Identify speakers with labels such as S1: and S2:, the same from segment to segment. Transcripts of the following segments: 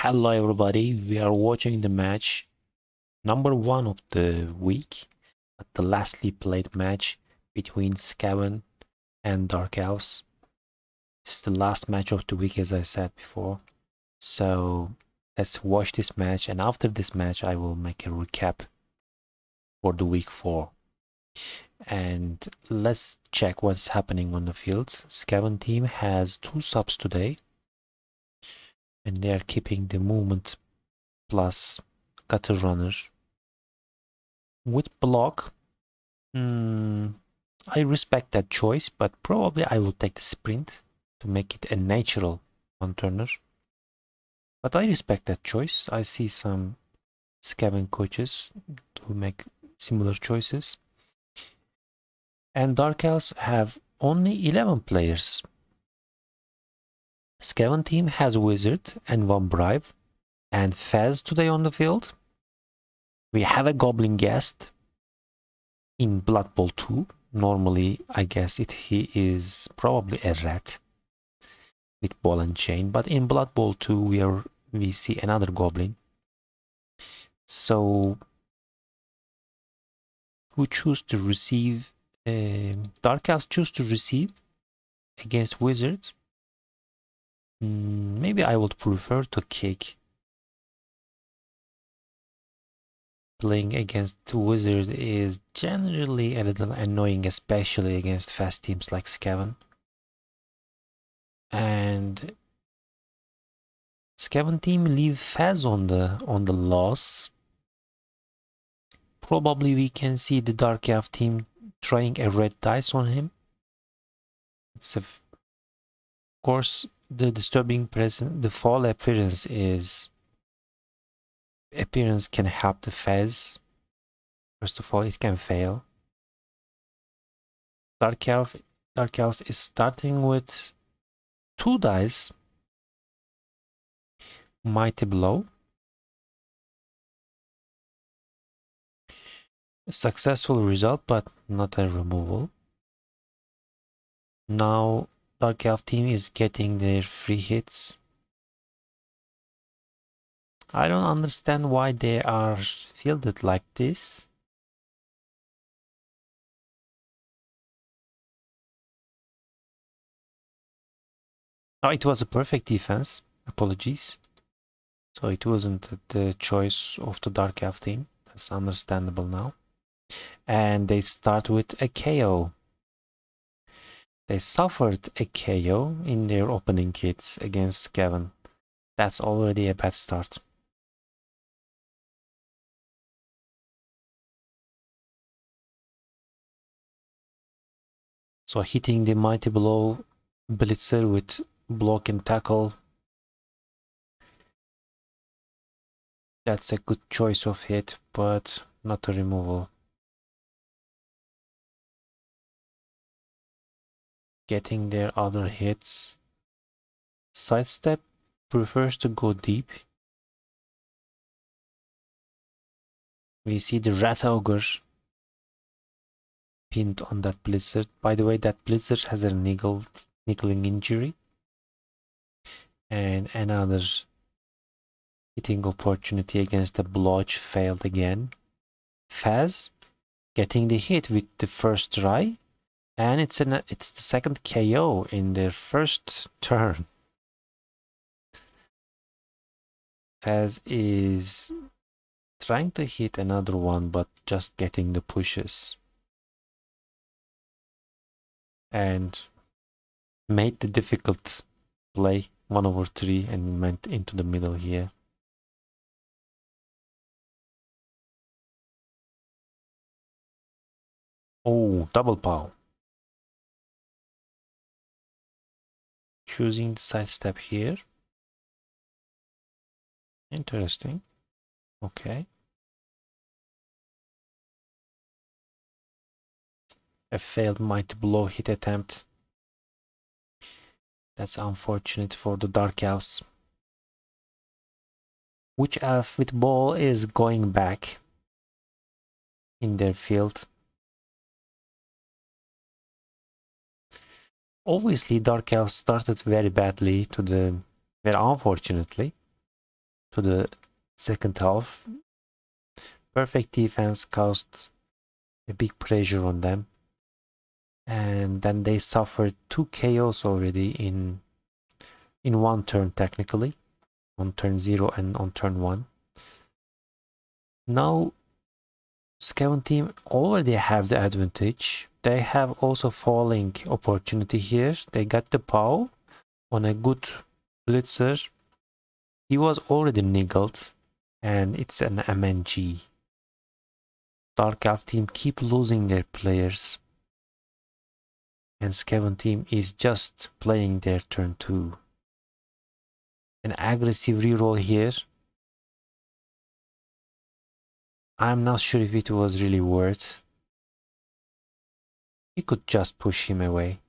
S1: Hello everybody, we are watching the match number 1 of the week, the lastly played match between Skaven and Dark Elves. This is the last match of the week, as I said before. So let's watch this match, and after this match I will make a recap for the week 4. And let's check what's happening on the field. Skaven team has 2 subs today, and they are keeping the movement plus gutter runner. With block, I respect that choice, but probably I will take the sprint to make it a natural one-turner. But I respect that choice. I see some Skaven coaches who make similar choices. And Dark Elves have only 11 players. Skaven team has Wizard and 1 bribe and Fez today on the field. We have a Goblin guest in Blood Bowl 2. Normally, I guess he is probably a rat with ball and chain, but in Blood Bowl 2 we see another goblin. So who choose to receive? Dark Elves choose to receive against Wizards. Maybe I would prefer to kick. Playing against Wizard is generally a little annoying, especially against fast teams like Skaven. And Skaven team leave Faz on the loss. Probably we can see the Dark Elf team trying a red dice on him. It's of course the disturbing presence. The fall appearance can help the Faz. First of all, it can fail. Dark Elf is starting with 2 dice. Mighty Blow. A successful result, but not a removal. Now Dark Elf team is getting their free hits. I don't understand why they are fielded like this. Oh, it was a perfect defense. Apologies. So it wasn't the choice of the Dark Elf team. That's understandable now. And they start with a KO. They suffered a KO in their opening hits against Skaven. That's already a bad start. So hitting the Mighty Blow Blitzer with block and tackle. That's a good choice of hit, but not a removal. Getting their other hits. Sidestep prefers to go deep. We see the Rat Ogre pinned on that Blizzard. By the way, that Blizzard has a niggling injury. And another hitting opportunity against the Blodge failed again. Faz getting the hit with the first try. And it's the second KO in their first turn. Faz is trying to hit another one, but just getting the pushes. And made the difficult play 1/3 and went into the middle here. Oh, double pow. Choosing the sidestep here. Interesting. Okay. A failed Mighty Blow hit attempt. That's unfortunate for the Dark Elves. Which elf with ball is going back in their field? Obviously, Dark Elves started very badly very unfortunately. to the second half. Perfect defense caused a big pressure on them. And then they suffered 2 KOs already in one turn technically. On turn 0 and on turn 1. Now Skaven team already have the advantage. They have also falling opportunity here. They got the POW on a good blitzer. He was already niggled and it's an MNG. Dark Elf team keep losing their players. And Skaven team is just playing their turn 2. An aggressive reroll here. I'm not sure if it was really worth. He could just push him away.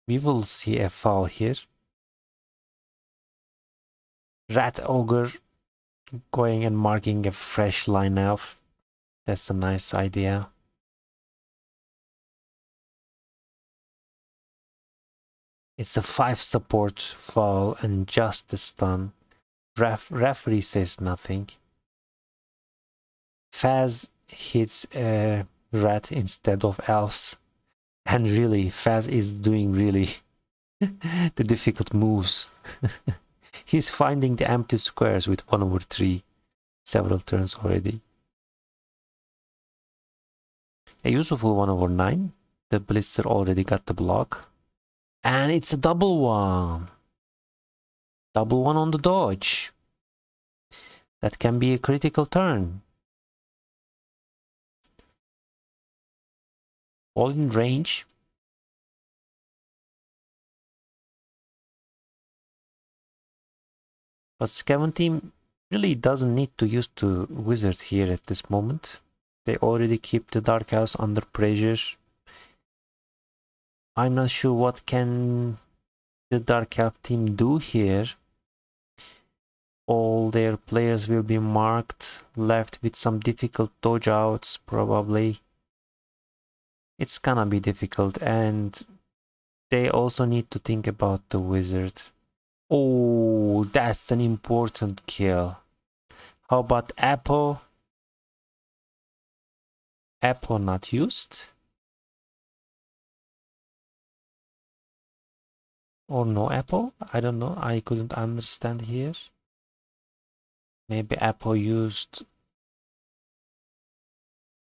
S1: We will see a foul here. Rat Ogre going and marking a fresh line elf. That's a nice idea. It's a 5 support foul and just a stun. Referee says nothing. Faz hits a rat instead of elves. And really, Faz is doing really the difficult moves. He's finding the empty squares with 1/3 several turns already. A useful 1/9. The Blitzer already got the block. And it's a double one. Double one on the dodge. That can be a critical turn. All in range. But Skaven team really doesn't need to use the wizard here at this moment. They already keep the Dark House under pressure. I'm not sure what can the Dark Elf team do here. All their players will be marked, left with some difficult dodge outs probably. It's gonna be difficult, and they also need to think about the wizard. Oh, that's an important kill. How about Apple? Apple not used? Or no apple? I don't know. I couldn't understand here. Maybe Apple used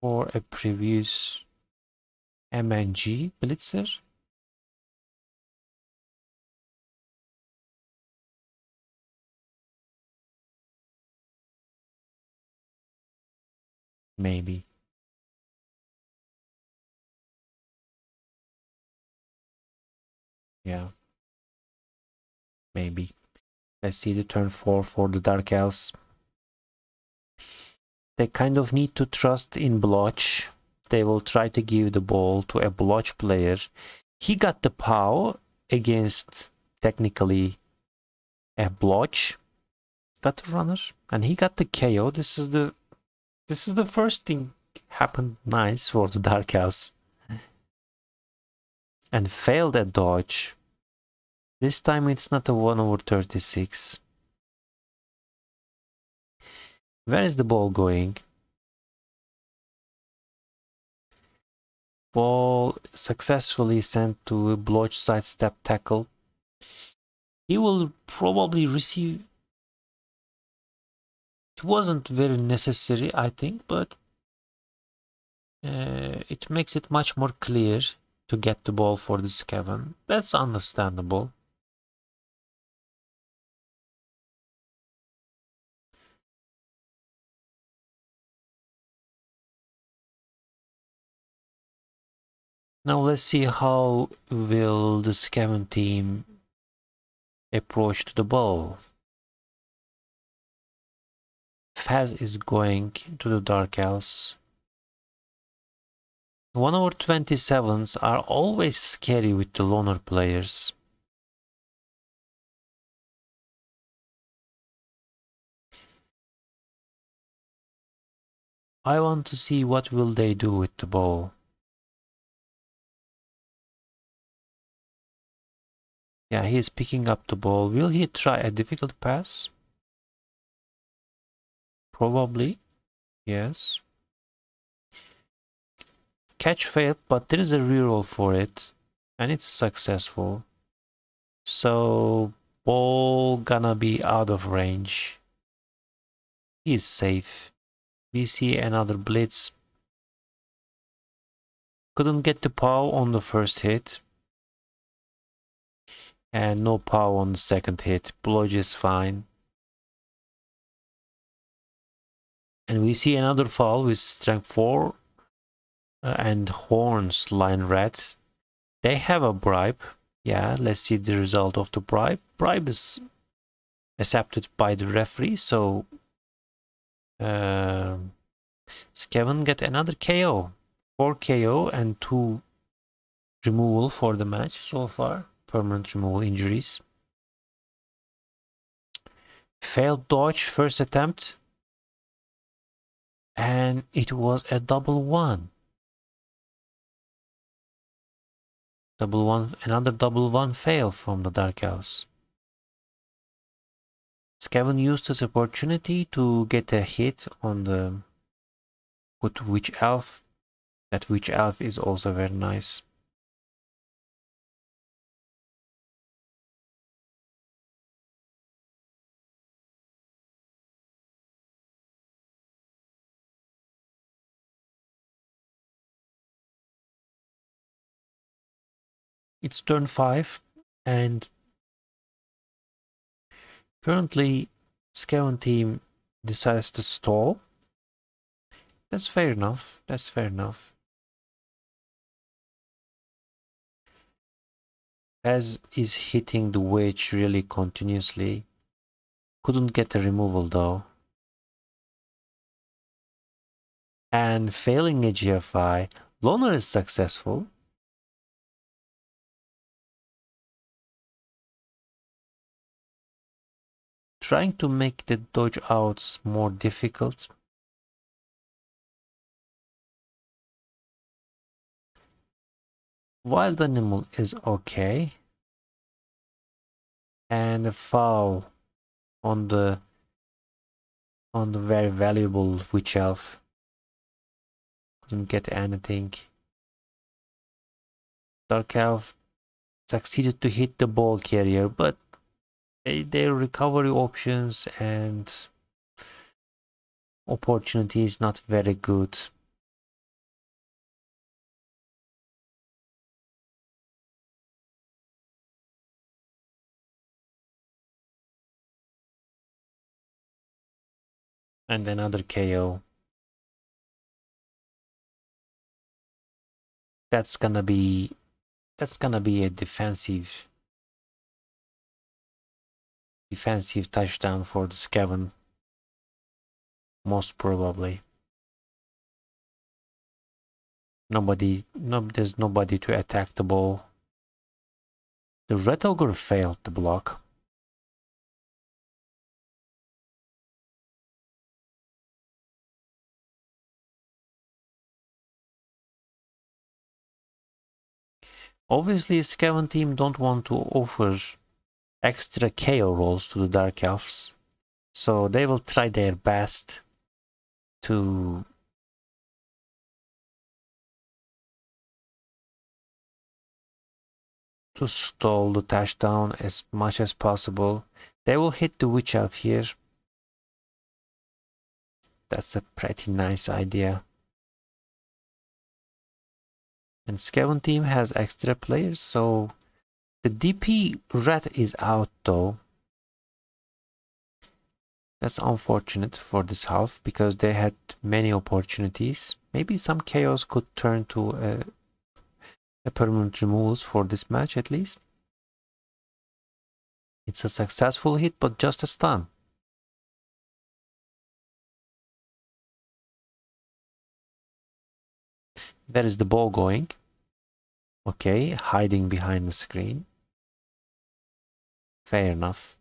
S1: for a previous MNG blitzer. Maybe. Yeah. Maybe. Let's see the turn 4 for the Dark Elves. They kind of need to trust in Blotch. They will try to give the ball to a Blotch player. He got the POW against technically a Blotch. Got the runner and he got the KO. This is the first thing happened nice for the Dark House. And failed a dodge. This time it's not a 1/36. Where is the ball going? Ball successfully sent to a Blotch sidestep tackle. He will probably receive. It wasn't very necessary, I think, but it makes it much more clear to get the ball for the Skaven. That's understandable. Now let's see how will the Skaven team approach to the ball. Faz is going to the Dark Elves. 1/27s are always scary with the loner players. I want to see what will they do with the ball. Yeah, he is picking up the ball. Will he try a difficult pass? Probably, yes. Catch failed, but there is a reroll for it, and it's successful. So, ball gonna be out of range. He is safe. We see another blitz. Couldn't get the POW on the first hit. And no POW on the second hit. Blodge is fine. And we see another foul with strength 4 and horns line red. They have a bribe. Yeah, let's see the result of the bribe. Bribe is accepted by the referee, so Skaven get another KO. 4 KO and 2 removal for the match so far. Permanent removal injuries. Failed dodge first attempt. And it was a double one. Double one, another double one fail from the Dark Elves. Skaven used this opportunity to get a hit on the with Witch Elf. That Witch Elf is also very nice. It's turn 5 and currently Skaven team decides to stall. That's fair enough. That's fair enough. As is hitting the witch really continuously. Couldn't get a removal though. And failing a GFI, Loner is successful. Trying to make the dodge outs more difficult. Wild Animal is okay. And a foul on the very valuable Witch Elf. Couldn't get anything. Dark Elf succeeded to hit the ball carrier, but their recovery options and opportunity is not very good. And another KO. That's gonna be a defensive touchdown for the Skaven. Most probably. There's nobody to attack the ball. The Red Ogre failed the block. Obviously, Skaven team don't want to offer extra KO rolls to the Dark Elves, so they will try their best to stall the touchdown as much as possible. They will hit the Witch Elf here. That's a pretty nice idea. And Skaven team has extra players, so the DP red is out though. That's unfortunate for this half because they had many opportunities. Maybe some chaos could turn to a permanent removals for this match at least. It's a successful hit, but just a stun. Where is the ball going? Okay, hiding behind the screen. Fair enough.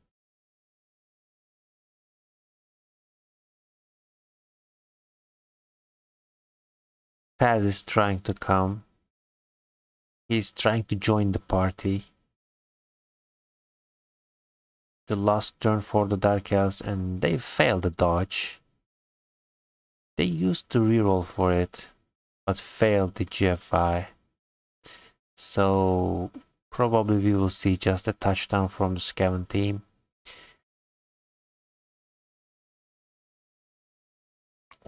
S1: Paz is trying to come. He's trying to join the party. the last turn for the Dark Elves, and they failed the dodge. They used to reroll for it, but failed the GFI. So probably we will see just a touchdown from the Skaven team.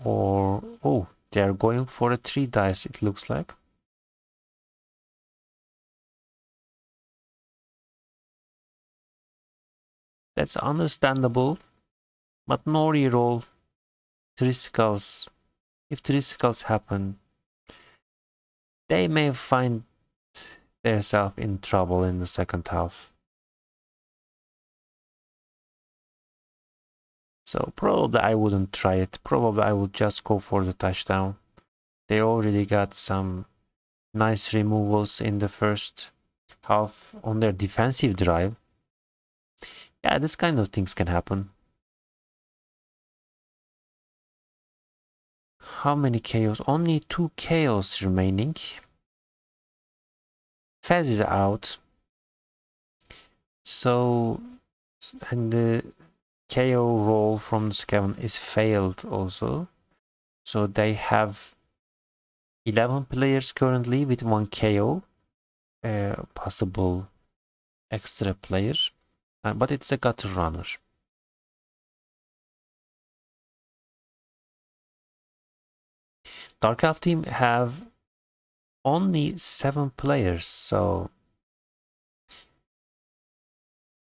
S1: Or, oh, they're going for a 3 dice, it looks like. That's understandable, but no reroll. 3 skulls. If 3 skulls happen, they may find themselves in trouble in the second half. So probably I wouldn't try it. Probably I would just go for the touchdown. They already got some nice removals in the first half on their defensive drive. Yeah, this kind of things can happen. How many chaos? Only 2 chaos remaining. Fez is out. So, and the KO roll from the Skaven is failed also. So they have 11 players currently with 1 KO. Possible extra player. But it's a gutter runner. Dark Elf team have only 7 players, so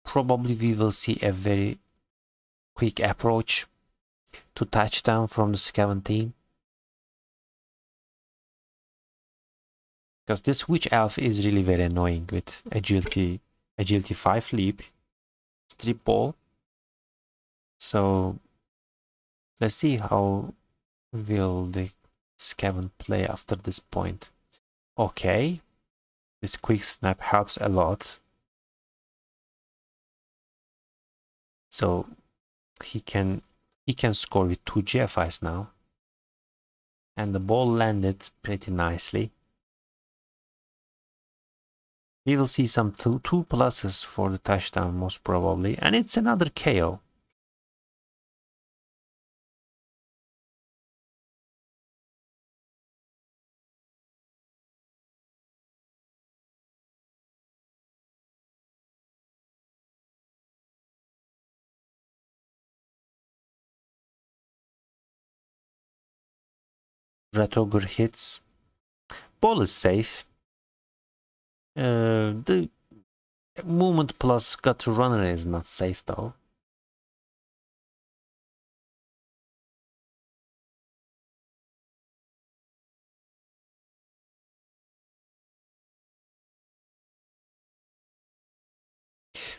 S1: probably we will see a very quick approach to touchdown from the Skaven team. Because this Witch Elf is really very annoying with agility 5 leap, strip ball. So let's see how will the Skaven play after this point. Okay, this quick snap helps a lot. So he can score with 2 GFIs now. And the ball landed pretty nicely. We will see some two pluses for the touchdown most probably. And it's another KO. Retogre hits. Ball is safe. The movement plus gutter runner is not safe though.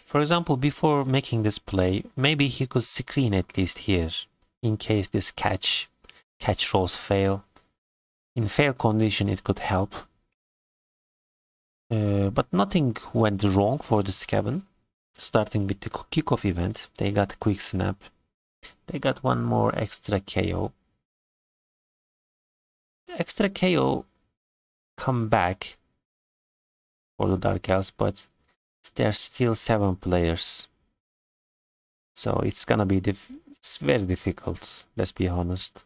S1: For example, before making this play, maybe he could screen at least here, in case this catch rolls fail. In fail condition, it could help. But nothing went wrong for the Skaven. Starting with the kickoff event, they got a quick snap. They got one more extra KO. Extra KO come back for the Dark Elves, but there's still 7 players. So it's gonna be it's very difficult, let's be honest.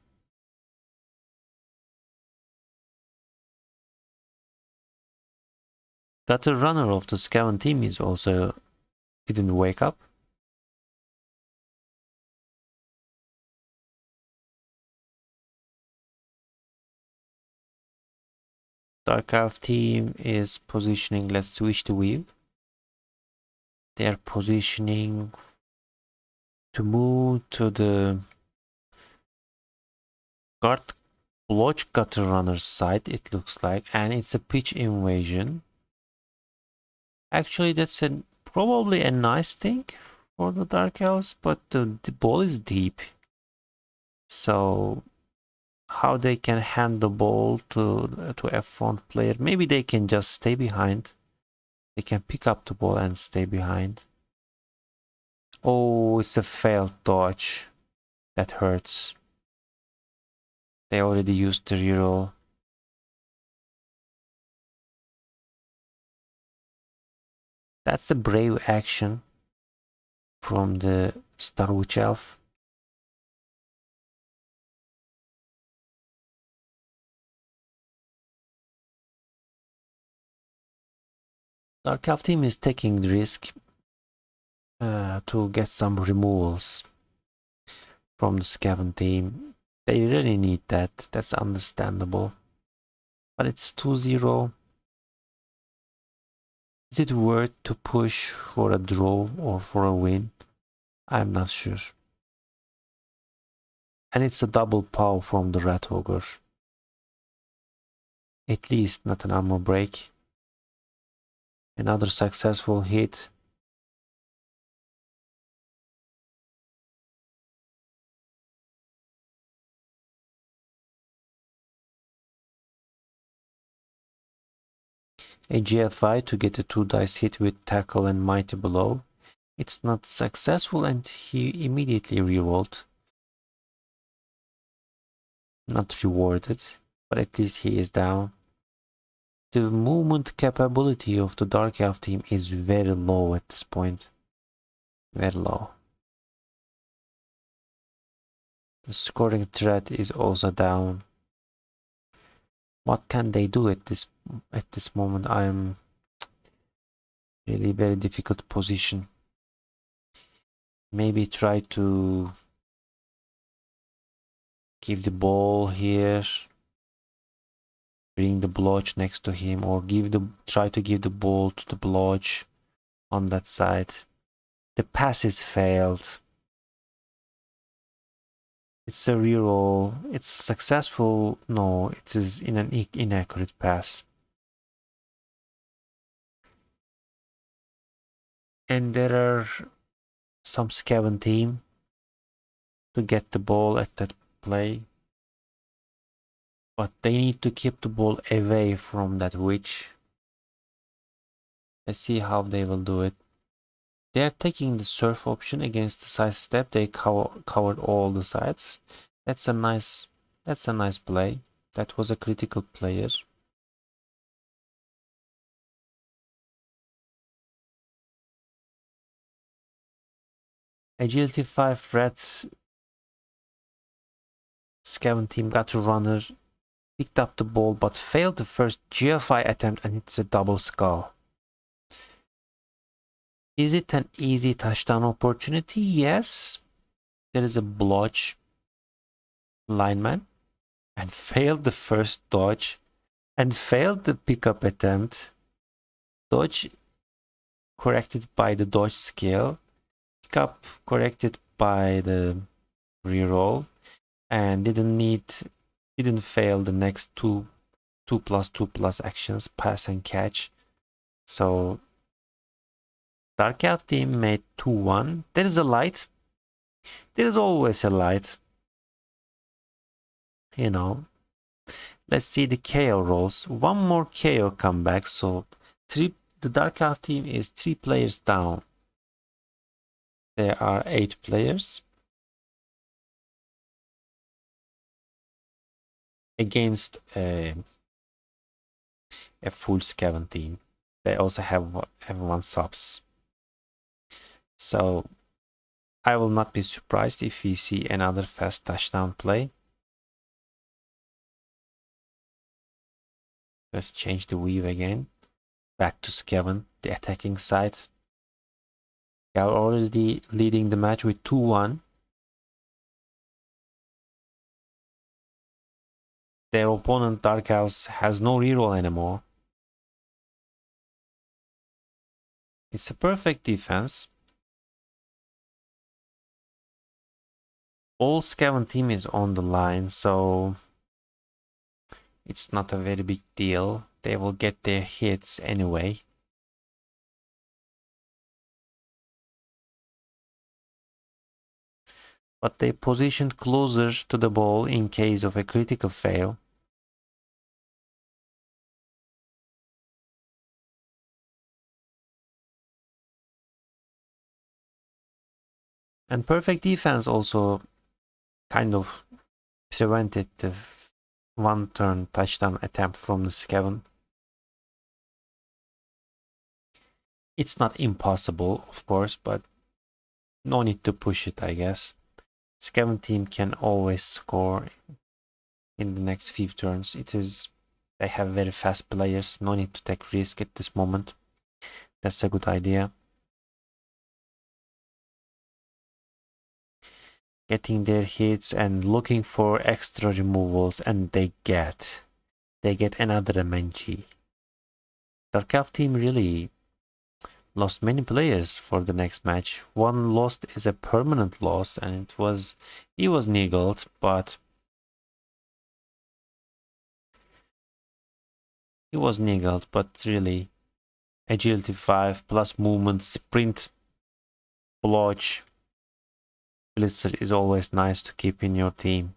S1: Gutter runner of the Skaven team is also didn't wake up. Dark Elf team is positioning, let's switch to weave. They're positioning to move to the Blotch Gutter runner's side, it looks like, and it's a pitch invasion. Actually, that's probably a nice thing for the Dark Elves, but the ball is deep. So how they can hand the ball to a front player? Maybe they can just stay behind. They can pick up the ball and stay behind. Oh, it's a failed dodge. That hurts. They already used the reroll. That's a brave action. from the Star Witch Elf. Dark Elf team is taking the risk to get some removals from the Skaven team. They really need that. That's understandable. But it's 2-0. Is it worth to push for a draw or for a win? I'm not sure. And it's a double POW from the Rat Ogre. At least not an armor break. Another successful hit. A GFI to get a 2 dice hit with tackle and mighty blow. It's not successful and he immediately rerolled. Not rewarded, but at least he is down. The movement capability of the Dark Elf team is very low at this point. Very low. The scoring threat is also down. What can they do at this moment? I'm really very difficult position. Maybe try to give the ball here. Bring the blotch next to him, or try to give the ball to the blotch on that side. The pass is failed. It's a reroll. It's successful. No, it is in an inaccurate pass. And there are some Skaven team to get the ball at that play. But they need to keep the ball away from that witch. Let's see how they will do it. They are taking the surf option against the side step. They covered all the sides. That's a nice play. That was a critical player. Agility 5 red Skaven team got a runner, picked up the ball but failed the first GFI attempt, and it's a double skull. Is it an easy touchdown opportunity? Yes. There is a blotch lineman and failed the first dodge and failed the pickup attempt. Dodge corrected by the dodge skill, pickup corrected by the reroll, and didn't fail the next 2+2+ actions, pass and catch. So Dark Elf team made 2-1. There is a light. There is always a light. You know. Let's see the KO rolls. One more KO comeback. So the Dark Elf team is 3 players down. There are 8 players against a full Skaven team. They also have 1 subs. So I will not be surprised if we see another fast touchdown play. Let's change the weave again. Back to Skaven, the attacking side. They are already leading the match with 2-1. Their opponent, Dark Elves, has no reroll anymore. It's a perfect defense. All Skaven team is on the line, so it's not a very big deal. They will get their hits anyway. But they positioned closer to the ball in case of a critical fail. And perfect defense also kind of prevented the 1-turn touchdown attempt from the Skaven. It's not impossible, of course, but no need to push it, I guess. Skaven team can always score in the next few turns. They have very fast players, no need to take risk at this moment. That's a good idea. Getting their hits and looking for extra removals, and they get another MNG. Dark Elf team really lost many players for the next match. One lost is a permanent loss, and he was niggled, but really agility 5 plus movement, sprint, blodge, blitzer is always nice to keep in your team.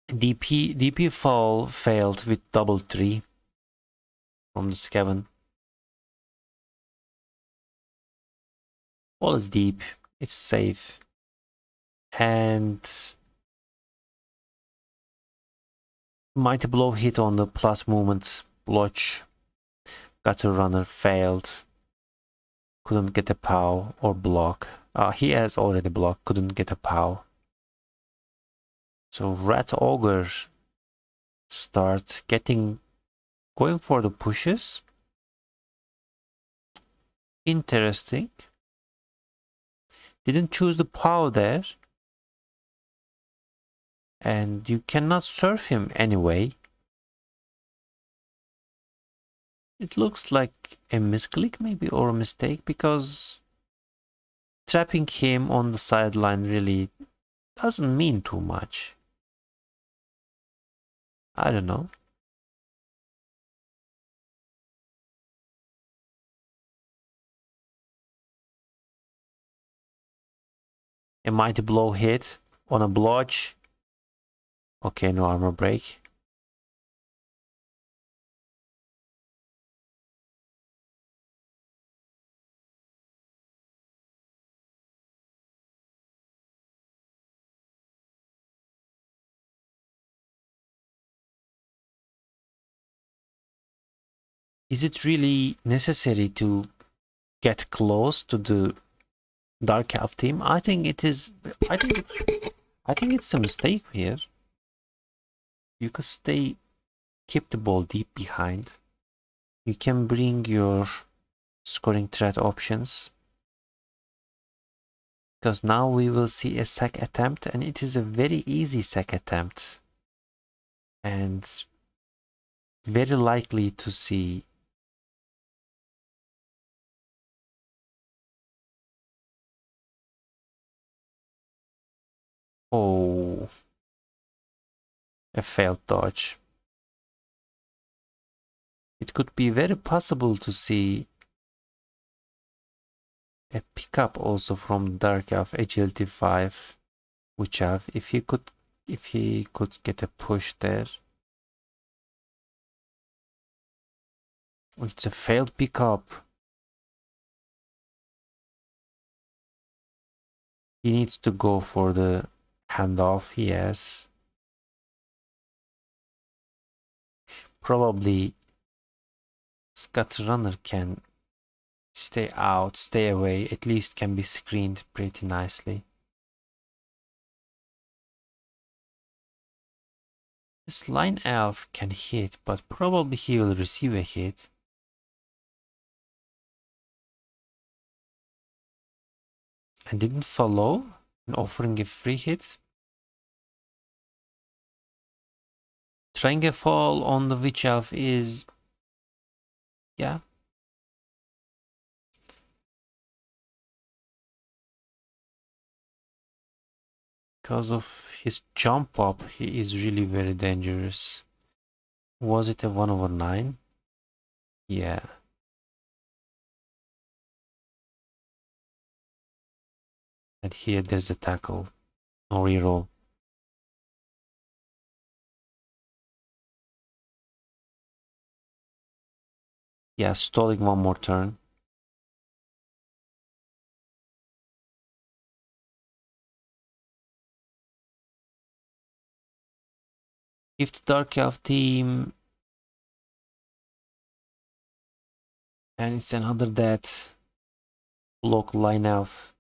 S1: DP fall failed with double 3 from the Skaven. All is deep, it's safe. And mighty blow hit on the plus movement, blotch. Gutter runner failed. Couldn't get a POW or block. He has already blocked, couldn't get a POW. So Rat Ogre start going for the pushes. Interesting. Didn't choose the POW there. And you cannot surf him anyway. It looks like a misclick maybe, or a mistake, because trapping him on the sideline really doesn't mean too much. I don't know. A mighty blow hit on a blodge. Okay, no armor break. Is it really necessary to get close to the Dark Elf team? I think it is. I think it's a mistake here. You could keep the ball deep behind. You can bring your scoring threat options, because now we will see a sack attempt, and it is a very easy sack attempt, and very likely to see a failed dodge. It could be very possible to see a pickup also from Dark Elf Agility 5, which if he could get a push there. It's a failed pickup. He needs to go for the handoff. Yes. Probably Scut Runner can stay out, stay away, at least can be screened pretty nicely. This Line Elf can hit, but probably he will receive a hit. And didn't follow, and offering a free hit. Trying a fall on the Witch Elf is, yeah. Because of his jump up, he is really very dangerous. Was it a 1/9? Yeah. And here there's a tackle. No reroll. Yeah, stalling one more turn. If the Dark Elf team, and it's another that block line elf.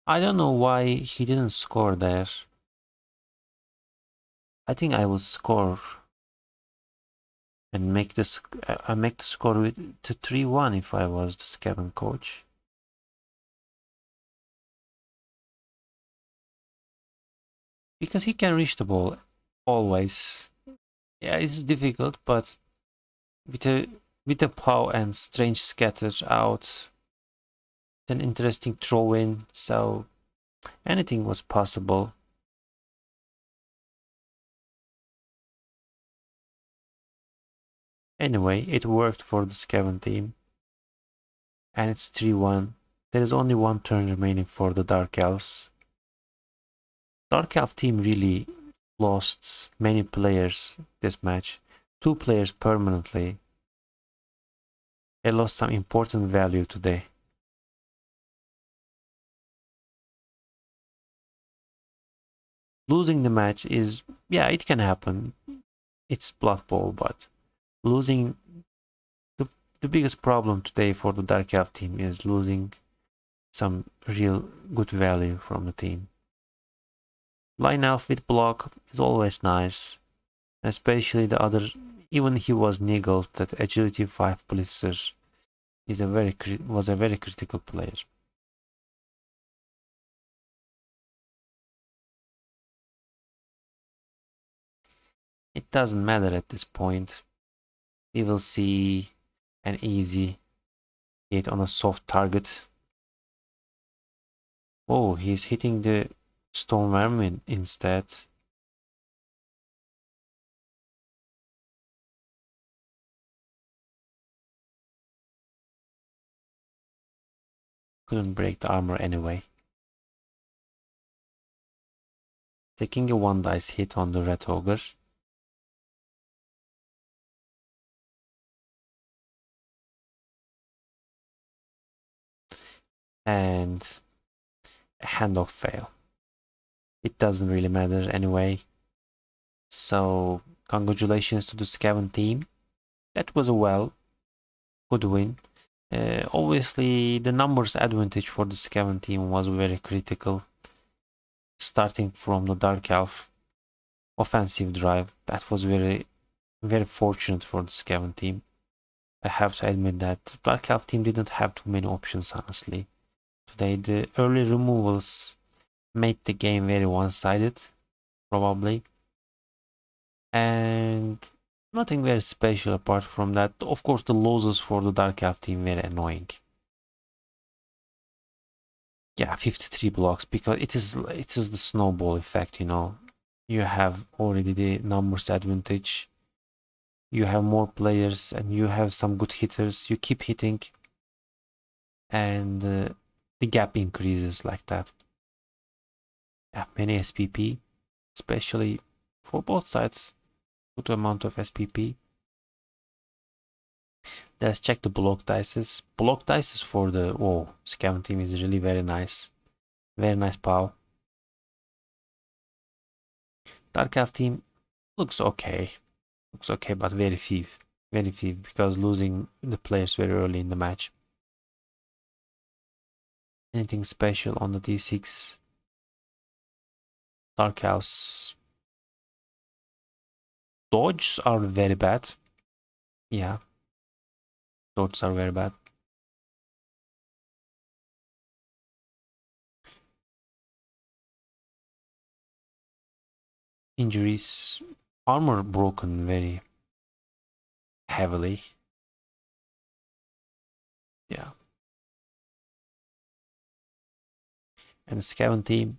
S1: I don't know why he didn't score there. I think I will score and make this. I make the score with to 3-1 if I was the Skaven coach. Because he can reach the ball always. Yeah, it's difficult, but with a plow and strange scatter out, it's an interesting throw in. So anything was possible. Anyway, it worked for the Skaven team. And it's 3-1. There is only one turn remaining for the Dark Elves. Dark Elf team really lost many players this match. 2 players permanently. They lost some important value today. Losing the match is, yeah, it can happen. It's Blood Bowl, but losing, the biggest problem today for the Dark Elf team is losing some real good value from the team. Line Elf with block is always nice, especially the other, even he was niggled, that agility 5 blitzer is was a very critical player. It doesn't matter at this point. We will see an easy hit on a soft target. Oh, he's hitting the stone vermin instead. Couldn't break the armor anyway. Taking a 1 dice hit on the red ogre. And a handoff fail. It doesn't really matter anyway. So congratulations to the Skaven team. That was a good win. Obviously, the numbers advantage for the Skaven team was very critical. Starting from the Dark Elf offensive drive, that was very fortunate for the Skaven team. I have to admit that the Dark Elf team didn't have too many options, honestly. Today, the early removals made the game very one-sided, probably. And nothing very special apart from that. Of course, the losses for the Dark Elf team were annoying. Yeah, 53 blocks, because it is the snowball effect, you know. You have already the numbers advantage. You have more players and you have some good hitters. You keep hitting and the gap increases like that. Yeah, many SPP, especially for both sides. Good amount of SPP. Let's check the block dices. Block dices for the Skaven team is really very nice. Very nice POW. Dark Elf team looks okay. Looks okay, but very few. Very few, because losing the players very early in the match. Anything special on the D6? Dark House. Dodges are very bad. Yeah. Dodges are very bad. Injuries. Armor broken very heavily. Yeah. And the Skaven team.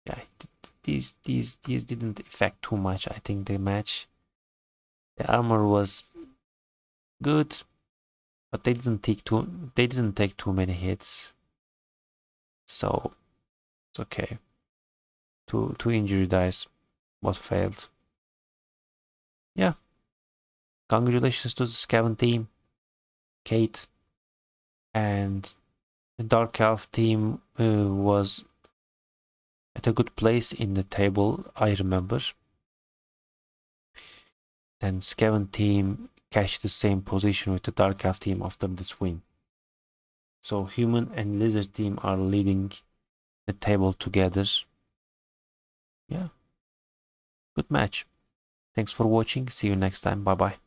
S1: Yeah, these didn't affect too much, I think, the match. The armor was good, but they didn't take too many hits. So it's okay. Two injury dice was failed. Yeah. Congratulations to the Skaven team, Kate, and the Dark Elf team was at a good place in the table, I remember. And Skaven team cashed the same position with the Dark Elf team after this win. So Human and Lizard team are leading the table together. Yeah, good match. Thanks for watching. See you next time. Bye bye.